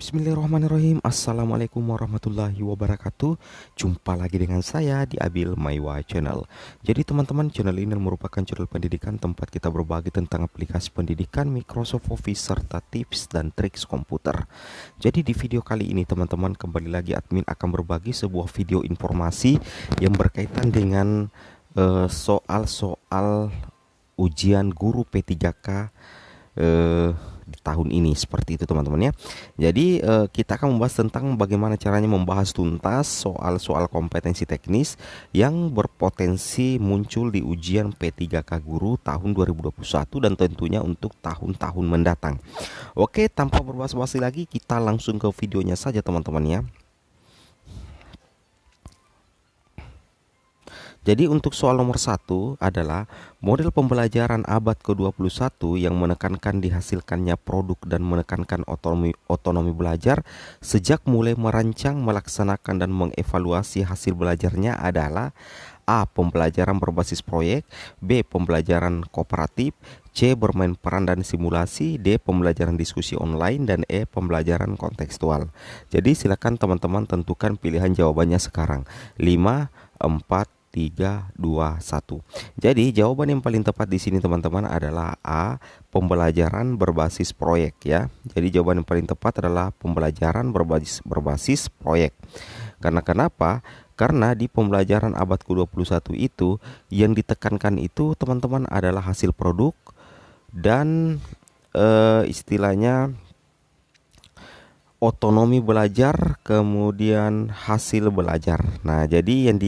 Bismillahirrahmanirrahim. Assalamualaikum warahmatullahi wabarakatuh. Jumpa lagi dengan saya di Abil Maiwa Channel. Jadi teman-teman, channel ini merupakan channel pendidikan tempat kita berbagi tentang aplikasi pendidikan, Microsoft Office, serta tips dan triks komputer. Jadi di video kali ini teman-teman, kembali lagi admin akan berbagi sebuah video informasi yang berkaitan dengan soal-soal ujian guru P3K di tahun ini, seperti itu teman-teman ya. Jadi kita akan membahas tentang bagaimana caranya membahas tuntas soal-soal kompetensi teknis yang berpotensi muncul di ujian P3K Guru tahun 2021 dan tentunya untuk tahun-tahun mendatang. Oke, tanpa berbasa-basi lagi, kita langsung ke videonya saja teman-teman ya. Jadi untuk soal nomor 1 adalah model pembelajaran abad ke-21 yang menekankan dihasilkannya produk dan menekankan otonomi belajar sejak mulai merancang, melaksanakan dan mengevaluasi hasil belajarnya adalah A. Pembelajaran berbasis proyek, B. Pembelajaran kooperatif, C. Bermain peran dan simulasi, D. Pembelajaran diskusi online, dan E. Pembelajaran kontekstual. Jadi silakan teman-teman tentukan pilihan jawabannya sekarang. 5, 4, 3, 2, 1. Jadi jawaban yang paling tepat di sini teman-teman adalah A. Pembelajaran berbasis proyek ya. Jadi jawaban yang paling tepat adalah pembelajaran berbasis proyek. Karena kenapa? Karena di pembelajaran abad ke-21 itu yang ditekankan itu teman-teman adalah hasil produk dan istilahnya otonomi belajar, kemudian hasil belajar. Nah, jadi yang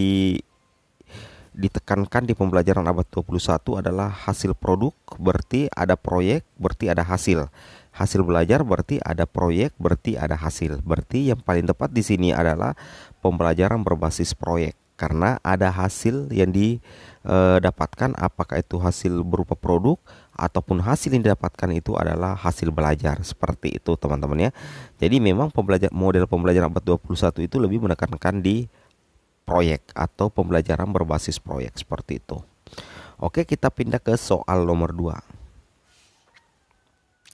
ditekankan di pembelajaran abad 21 adalah hasil produk, berarti ada proyek, berarti ada hasil. Hasil belajar berarti ada proyek, berarti ada hasil. Berarti yang paling tepat di sini adalah pembelajaran berbasis proyek karena ada hasil yang didapatkan, apakah itu hasil berupa produk ataupun hasil yang didapatkan itu adalah hasil belajar. Seperti itu teman-teman ya. Jadi memang model pembelajaran abad 21 itu lebih menekankan di proyek atau pembelajaran berbasis proyek, seperti itu. Oke, kita pindah ke soal nomor 2.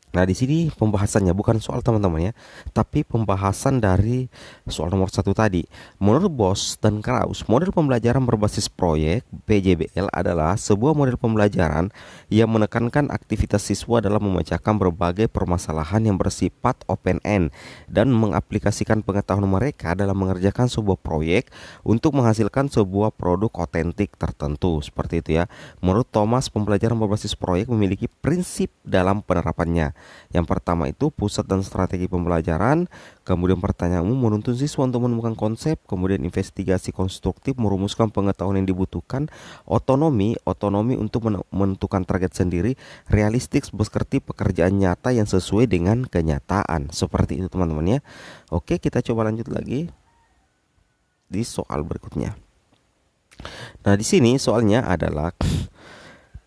Nah, di sini pembahasannya bukan soal teman-teman ya, tapi pembahasan dari soal nomor 1 tadi. Menurut Bos dan Kraus, model pembelajaran berbasis proyek (PJBL) adalah sebuah model pembelajaran yang menekankan aktivitas siswa dalam memecahkan berbagai permasalahan yang bersifat open-end dan mengaplikasikan pengetahuan mereka dalam mengerjakan sebuah proyek untuk menghasilkan sebuah produk otentik tertentu. Seperti itu ya. Menurut Thomas, pembelajaran berbasis proyek memiliki prinsip dalam penerapannya. Yang pertama itu pusat dan strategi pembelajaran, kemudian pertanyaan umum menuntun siswa untuk menemukan konsep, kemudian investigasi konstruktif merumuskan pengetahuan yang dibutuhkan, otonomi untuk menentukan target sendiri, realistik bekerti pekerjaan nyata yang sesuai dengan kenyataan. Seperti itu teman-teman ya. Oke, kita coba lanjut lagi di soal berikutnya. Nah, di sini soalnya adalah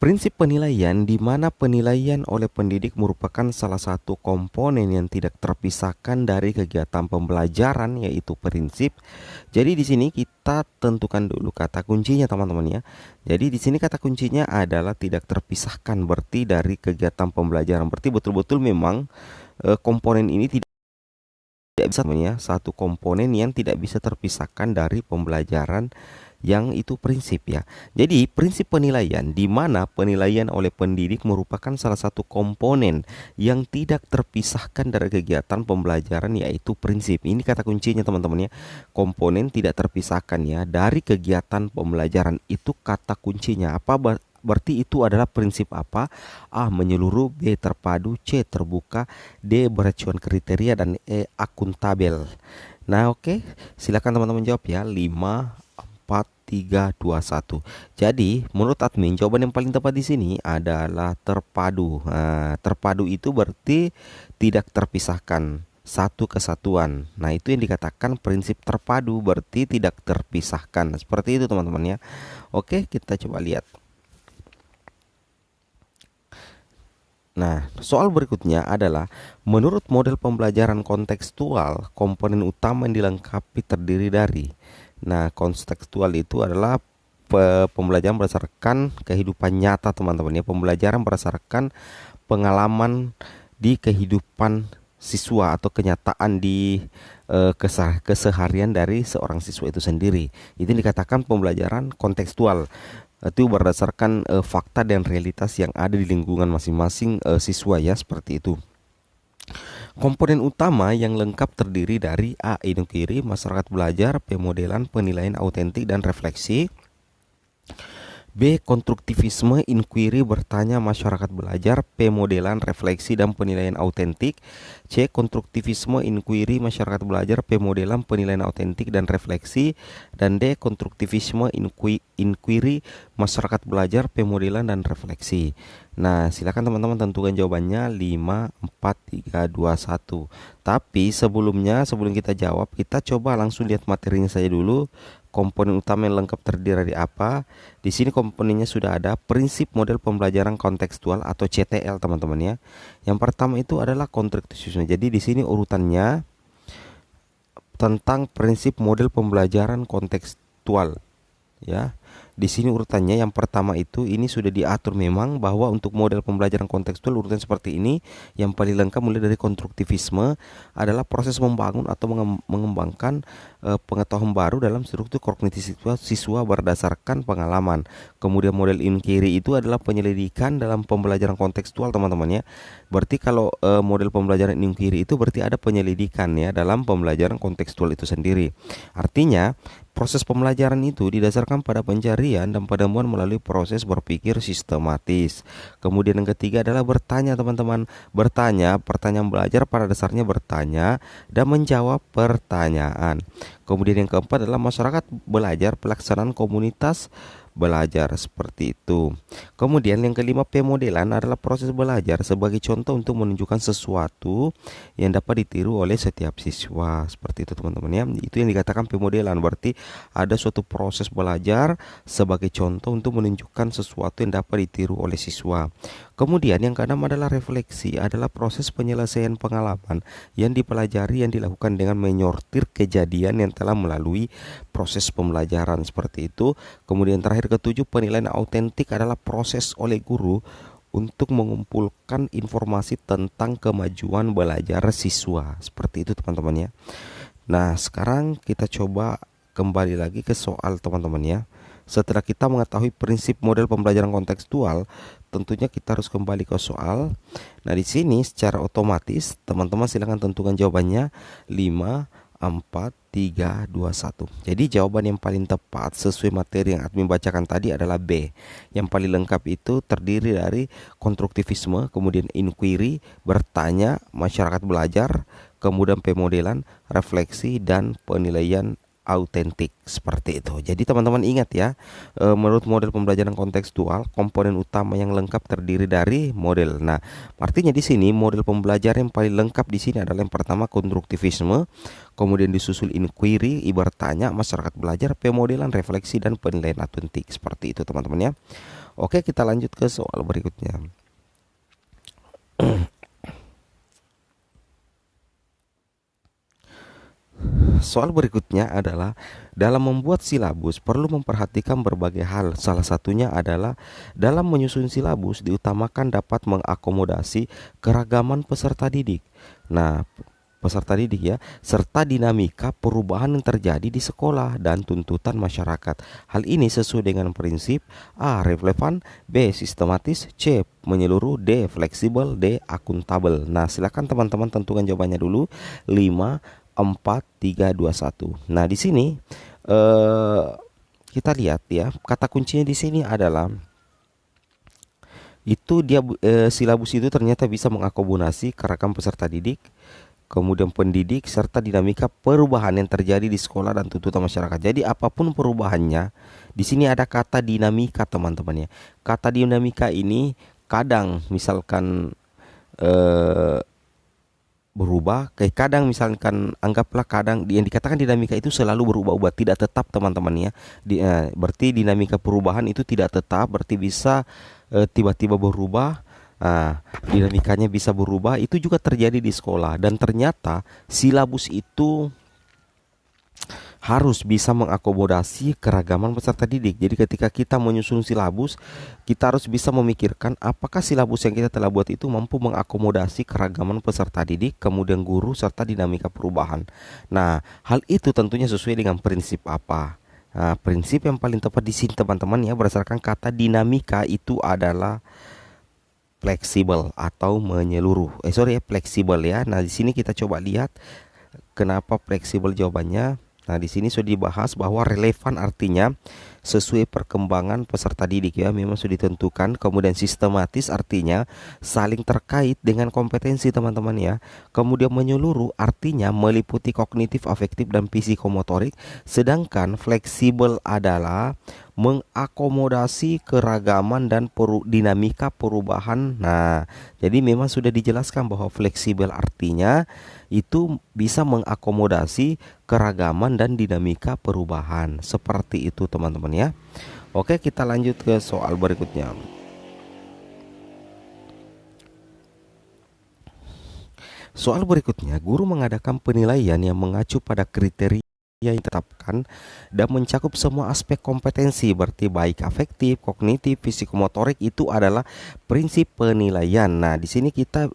prinsip penilaian, di mana penilaian oleh pendidik merupakan salah satu komponen yang tidak terpisahkan dari kegiatan pembelajaran, yaitu prinsip. Jadi di sini kita tentukan dulu kata kuncinya teman-teman ya. Jadi di sini kata kuncinya adalah tidak terpisahkan, berarti dari kegiatan pembelajaran. Berarti betul-betul memang komponen ini tidak bisa ya, satu komponen yang tidak bisa terpisahkan dari pembelajaran, yang itu prinsip ya. Jadi prinsip penilaian, di mana penilaian oleh pendidik merupakan salah satu komponen yang tidak terpisahkan dari kegiatan pembelajaran, yaitu prinsip. Ini kata kuncinya teman-teman ya. Komponen tidak terpisahkan ya dari kegiatan pembelajaran, itu kata kuncinya. Berarti itu adalah prinsip apa? A. Menyeluruh, B. Terpadu, C. Terbuka, D. Beracuan kriteria, dan E. Akuntabel. Nah oke, silakan teman-teman jawab ya. 5, 4, 3, 2, 1. Jadi menurut admin jawaban yang paling tepat di sini adalah terpadu. Nah, terpadu itu berarti tidak terpisahkan, satu kesatuan. Nah, itu yang dikatakan prinsip terpadu, berarti tidak terpisahkan. Seperti itu teman-teman ya. Oke, kita coba lihat. Nah, soal berikutnya adalah menurut model pembelajaran kontekstual, komponen utama yang dilengkapi terdiri dari. Nah, kontekstual itu adalah pembelajaran berdasarkan kehidupan nyata teman-teman ya. Pembelajaran berdasarkan pengalaman di kehidupan siswa atau kenyataan di keseharian dari seorang siswa itu sendiri. Itu dikatakan pembelajaran kontekstual. Itu berdasarkan fakta dan realitas yang ada di lingkungan masing-masing siswa ya, seperti itu. Komponen utama yang lengkap terdiri dari A. Inquiry, masyarakat belajar, pemodelan, penilaian autentik dan refleksi. B. Konstruktivisme, inquiry, bertanya, masyarakat belajar, pemodelan, refleksi, dan penilaian autentik. C. Konstruktivisme, inquiry, masyarakat belajar, pemodelan, penilaian autentik, dan refleksi. Dan D. Konstruktivisme, inquiry, masyarakat belajar, pemodelan, dan refleksi. Nah, silakan teman-teman tentukan jawabannya 5, 4, 3, 2, 1. Tapi sebelum kita jawab, kita coba langsung lihat materinya saja dulu. Komponen utama yang lengkap terdiri dari apa? Di sini komponennya sudah ada. Prinsip model pembelajaran kontekstual atau CTL, teman-teman ya. Yang pertama itu adalah kontekstualisme. Jadi di sini urutannya tentang prinsip model pembelajaran kontekstual ya. Di sini urutannya yang pertama itu ini sudah diatur memang bahwa untuk model pembelajaran kontekstual urutan seperti ini. Yang paling lengkap mulai dari konstruktivisme adalah proses membangun atau mengembangkan pengetahuan baru dalam struktur kognitif siswa berdasarkan pengalaman. Kemudian model inquiry itu adalah penyelidikan dalam pembelajaran kontekstual, teman-teman ya. Berarti kalau model pembelajaran inquiry itu berarti ada penyelidikan ya dalam pembelajaran kontekstual itu sendiri. Artinya proses pembelajaran itu didasarkan pada pencarian dan penemuan melalui proses berpikir sistematis. Kemudian yang ketiga adalah bertanya, teman-teman. Pertanyaan belajar pada dasarnya bertanya dan menjawab pertanyaan. Kemudian yang keempat adalah masyarakat belajar, pelaksanaan komunitas belajar, seperti itu. Kemudian yang kelima, pemodelan adalah proses belajar sebagai contoh untuk menunjukkan sesuatu yang dapat ditiru oleh setiap siswa, seperti itu teman-teman ya. Itu yang dikatakan pemodelan, berarti ada suatu proses belajar sebagai contoh untuk menunjukkan sesuatu yang dapat ditiru oleh siswa. Kemudian yang keenam adalah refleksi, adalah proses penyelesaian pengalaman yang dipelajari yang dilakukan dengan menyortir kejadian yang telah melalui proses pembelajaran, seperti itu. Kemudian terakhir ketujuh, penilaian autentik adalah proses oleh guru untuk mengumpulkan informasi tentang kemajuan belajar siswa, seperti itu teman-teman ya. Nah, sekarang kita coba kembali lagi ke soal, teman-teman ya. Setelah kita mengetahui prinsip model pembelajaran kontekstual, tentunya kita harus kembali ke soal. Nah, di sini secara otomatis teman-teman silakan tentukan jawabannya 5, 4, 3, 2, 1. Jadi jawaban yang paling tepat sesuai materi yang admin bacakan tadi adalah B. Yang paling lengkap itu terdiri dari konstruktivisme, kemudian inquiry, bertanya, masyarakat belajar, kemudian pemodelan, refleksi, dan penilaian autentik, seperti itu. Jadi teman-teman ingat ya, menurut model pembelajaran kontekstual, komponen utama yang lengkap terdiri dari model. Nah, artinya di sini model pembelajaran yang paling lengkap di sini adalah yang pertama konstruktivisme, kemudian disusul inquiry, bertanya, masyarakat belajar, pemodelan, refleksi, dan penilaian autentik, seperti itu teman-teman ya. Oke, kita lanjut ke soal berikutnya. Soal berikutnya adalah dalam membuat silabus perlu memperhatikan berbagai hal. Salah satunya adalah dalam menyusun silabus diutamakan dapat mengakomodasi keragaman peserta didik. Nah, peserta didik ya, serta dinamika perubahan yang terjadi di sekolah dan tuntutan masyarakat. Hal ini sesuai dengan prinsip A. Relevan, B. Sistematis, C. Menyeluruh, D. Fleksibel, D. Akuntabel. Nah, silakan teman-teman tentukan jawabannya dulu. 5, 4, 3, 2, 1. Nah, di sini kita lihat ya, kata kuncinya di sini adalah itu dia silabus itu ternyata bisa mengakomodasi keragam peserta didik, kemudian pendidik, serta dinamika perubahan yang terjadi di sekolah dan tuntutan masyarakat. Jadi apapun perubahannya, di sini ada kata dinamika, teman-teman ya. Kata dinamika ini kadang misalkan berubah, kayak kadang misalkan anggaplah kadang yang dikatakan dinamika itu selalu berubah-ubah, tidak tetap teman-teman ya. Berarti dinamika perubahan itu tidak tetap, berarti bisa tiba-tiba berubah. Dinamikanya bisa berubah, itu juga terjadi di sekolah. Dan ternyata silabus itu harus bisa mengakomodasi keragaman peserta didik. Jadi ketika kita menyusun silabus, kita harus bisa memikirkan apakah silabus yang kita telah buat itu mampu mengakomodasi keragaman peserta didik, kemudian guru, serta dinamika perubahan. Nah, hal itu tentunya sesuai dengan prinsip apa? Nah, prinsip yang paling tepat di sini teman-teman ya, berdasarkan kata dinamika itu adalah fleksibel atau menyeluruh. Fleksibel ya. Nah, di sini kita coba lihat kenapa fleksibel jawabannya. Nah, di sini sudah dibahas bahwa relevan artinya sesuai perkembangan peserta didik ya, memang sudah ditentukan. Kemudian sistematis artinya saling terkait dengan kompetensi teman-teman ya. Kemudian menyeluruh artinya meliputi kognitif, afektif, dan psikomotorik. Sedangkan fleksibel adalah mengakomodasi keragaman dan dinamika perubahan. Nah, jadi memang sudah dijelaskan bahwa fleksibel artinya itu bisa mengakomodasi keragaman dan dinamika perubahan. Seperti itu teman-teman ya. Oke, kita lanjut ke soal berikutnya. Soal berikutnya, guru mengadakan penilaian yang mengacu pada kriteria yang ditetapkan dan mencakup semua aspek kompetensi, berarti baik afektif, kognitif, psikomotorik. Itu adalah prinsip penilaian. Nah, di sini kita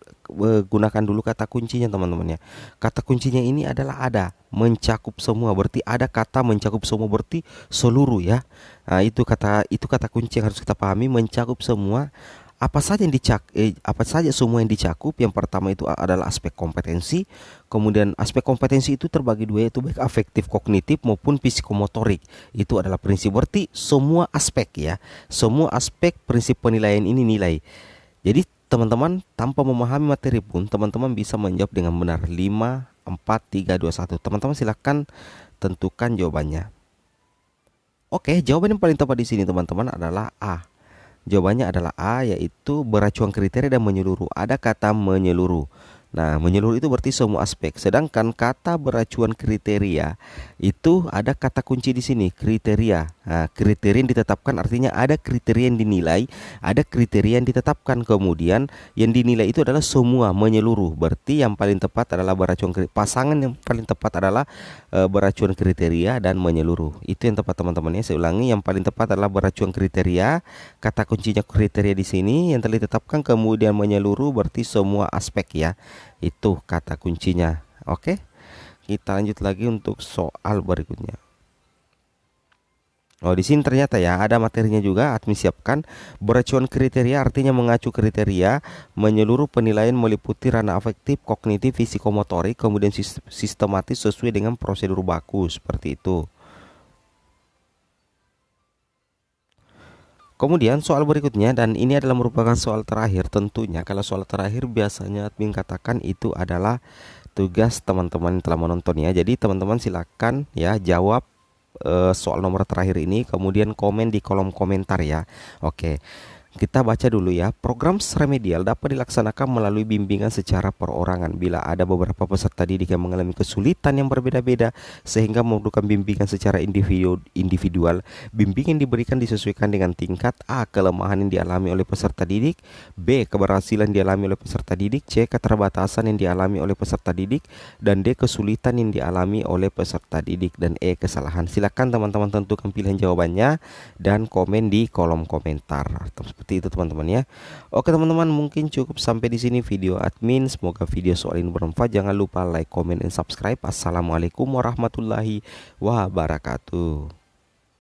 gunakan dulu kata kuncinya teman-teman ya. Kata kuncinya ini adalah ada, mencakup semua, berarti ada kata mencakup semua, berarti seluruh ya. Nah, itu kata kunci yang harus kita pahami, mencakup semua. Apa saja semua yang dicakup? Yang pertama itu adalah aspek kompetensi. Kemudian aspek kompetensi itu terbagi dua, yaitu baik afektif, kognitif maupun psikomotorik. Itu adalah prinsip, berarti semua aspek ya. Semua aspek prinsip penilaian ini nilai. Jadi teman-teman tanpa memahami materi pun teman-teman bisa menjawab dengan benar. 5, 4, 3, 2, 1. Teman-teman silakan tentukan jawabannya. Oke, jawaban yang paling tepat di sini teman-teman adalah A. Jawabannya adalah A, yaitu beracuan kriteria dan menyeluruh. Ada kata menyeluruh. Nah, menyeluruh itu berarti semua aspek. Sedangkan kata beracuan kriteria itu ada kata kunci di sini, kriteria. Nah, kriteria yang ditetapkan artinya ada kriteria yang dinilai, ada kriteria yang ditetapkan. Kemudian yang dinilai itu adalah semua, menyeluruh. Berarti yang paling tepat adalah beracuan pasangan yang paling tepat adalah beracuan kriteria dan menyeluruh. Itu yang tepat teman-teman ya. Saya ulangi, yang paling tepat adalah beracuan kriteria. Kata kuncinya kriteria di sini yang telah ditetapkan, kemudian menyeluruh berarti semua aspek ya. Itu kata kuncinya. Oke, kita lanjut lagi untuk soal berikutnya. Oh, di sini ternyata ya ada materinya juga, admin siapkan. Beracuan kriteria artinya mengacu kriteria, menyeluruh penilaian meliputi ranah afektif, kognitif, psikomotorik, kemudian sistematis sesuai dengan prosedur baku, seperti itu. Kemudian soal berikutnya, dan ini adalah merupakan soal terakhir tentunya. Kalau soal terakhir biasanya admin katakan itu adalah tugas teman-teman yang telah menonton ya. Jadi teman-teman silakan ya jawab soal nomor terakhir ini, kemudian komen di kolom komentar ya. Oke, kita baca dulu ya. Program remedial dapat dilaksanakan melalui bimbingan secara perorangan. Bila ada beberapa peserta didik yang mengalami kesulitan yang berbeda-beda sehingga memerlukan bimbingan secara individual, bimbingan diberikan disesuaikan dengan tingkat A. Kelemahan yang dialami oleh peserta didik, B. Keberhasilan dialami oleh peserta didik, C. Keterbatasan yang dialami oleh peserta didik, dan D. Kesulitan yang dialami oleh peserta didik, dan E. Kesalahan. Silakan teman-teman tentukan pilihan jawabannya dan komen di kolom komentar. Seperti itu teman-teman ya. Oke teman-teman, mungkin cukup sampai di sini video admin. Semoga video soal ini bermanfaat. Jangan lupa like, comment, dan subscribe. Assalamualaikum warahmatullahi wabarakatuh.